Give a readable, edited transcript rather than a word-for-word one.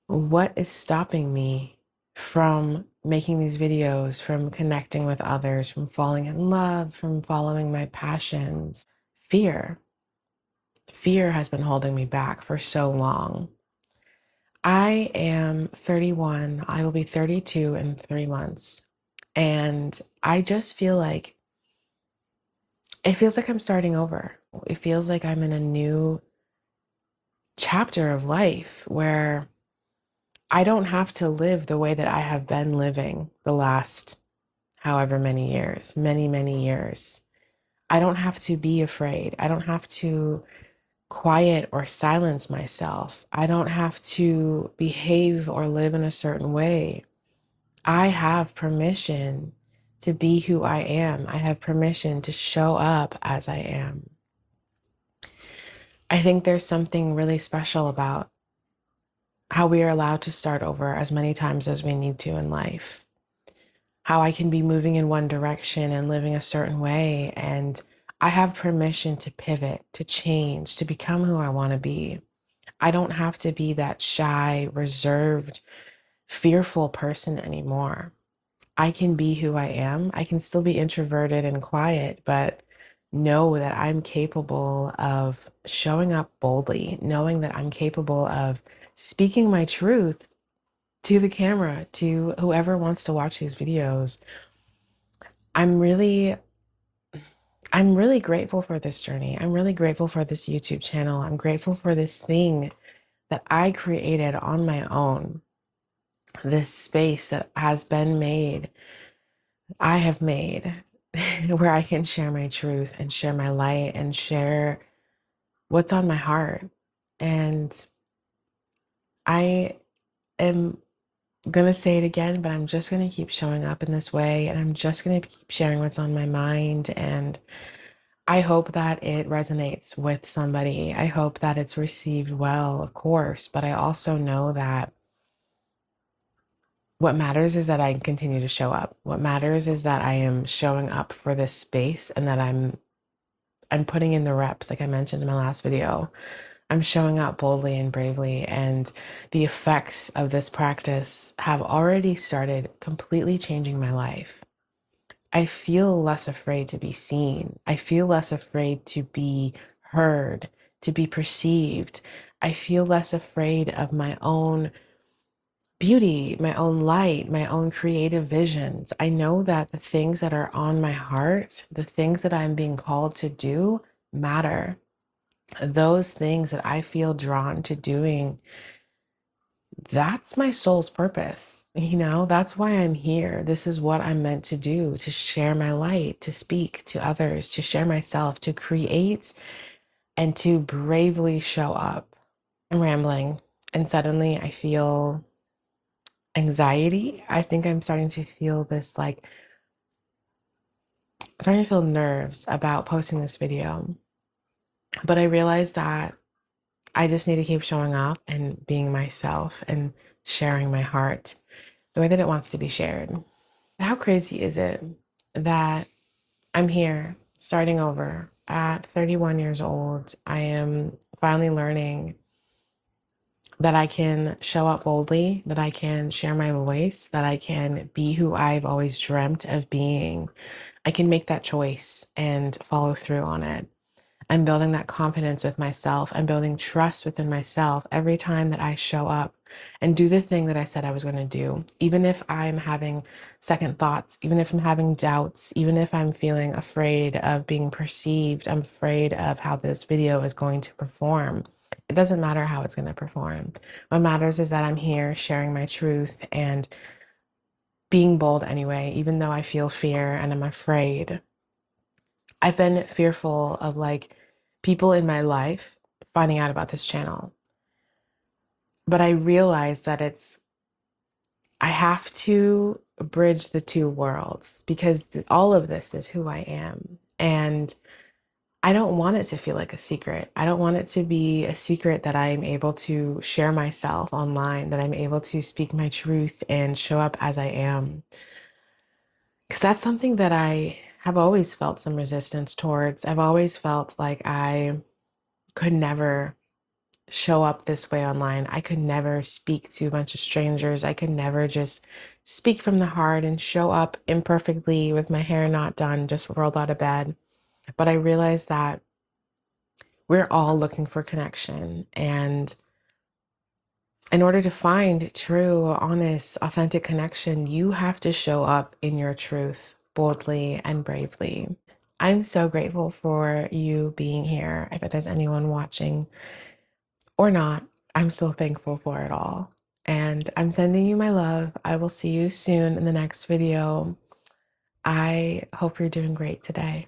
What is stopping me from making these videos, from connecting with others, from falling in love, from following my passions? Fear. Fear has been holding me back for so long. I am 31. I will be 32 in 3 months. And I just feel like it feels like I'm starting over. It feels like I'm in a new chapter of life where I don't have to live the way that I have been living the last however many years, many, many years. I don't have to be afraid. I don't have to quiet or silence myself. I don't have to behave or live in a certain way. I have permission to be who I am. I have permission to show up as I am. I think there's something really special about how we are allowed to start over as many times as we need to in life. How I can be moving in one direction and living a certain way, and I have permission to pivot, to change, to become who I want to be. I don't have to be that shy, reserved, fearful person anymore. I can be who I am. I can still be introverted and quiet, but know that I'm capable of showing up boldly, knowing that I'm capable of speaking my truth to the camera, to whoever wants to watch these videos. I'm really I'm really grateful for this journey. I'm really grateful for this YouTube channel. I'm grateful for this thing that I created on my own. This space that has been made, I have made, where I can share my truth and share my light and share what's on my heart. And I am gonna say it again, but I'm just gonna keep showing up in this way, and I'm just gonna keep sharing what's on my mind. And I hope that it resonates with somebody. I hope that it's received well, of course, but I also know that what matters is that I continue to show up. What matters is that I am showing up for this space and that I'm putting in the reps, like I mentioned in my last video. I'm showing up boldly and bravely, and the effects of this practice have already started completely changing my life. I feel less afraid to be seen. I feel less afraid to be heard, to be perceived. I feel less afraid of my own beauty, my own light, my own creative visions. I know that the things that are on my heart, the things that I'm being called to do, matter. Those things that I feel drawn to doing, that's my soul's purpose. That's why I'm here. This is what I'm meant to do, to share my light, to speak to others, to share myself, to create, and to bravely show up. I'm rambling, and suddenly I feel anxiety. I think I'm starting to feel this like, I'm starting to feel nerves about posting this video. But I realized that I just need to keep showing up and being myself and sharing my heart the way that it wants to be shared. How crazy is it that I'm here starting over at 31 years old? I am finally learning that I can show up boldly, that I can share my voice, that I can be who I've always dreamt of being. I can make that choice and follow through on it. I'm building that confidence with myself. I'm building trust within myself every time that I show up and do the thing that I said I was going to do. Even if I'm having second thoughts, even if I'm having doubts, even if I'm feeling afraid of being perceived, I'm afraid of how this video is going to perform. It doesn't matter how it's going to perform. What matters is that I'm here sharing my truth and being bold anyway, even though I feel fear and I'm afraid. I've been fearful of like people in my life finding out about this channel. But I realized that I have to bridge the two worlds because all of this is who I am. And I don't want it to feel like a secret. I don't want it to be a secret that I'm able to share myself online, that I'm able to speak my truth and show up as I am. Because that's something that I have always felt some resistance towards. I've always felt like I could never show up this way online. I could never speak to a bunch of strangers. I could never just speak from the heart and show up imperfectly with my hair not done, just rolled out of bed. But I realized that we're all looking for connection. And in order to find true, honest, authentic connection, you have to show up in your truth boldly and bravely. I'm so grateful for you being here. If there's anyone watching or not, I'm so thankful for it all. And I'm sending you my love. I will see you soon in the next video. I hope you're doing great today.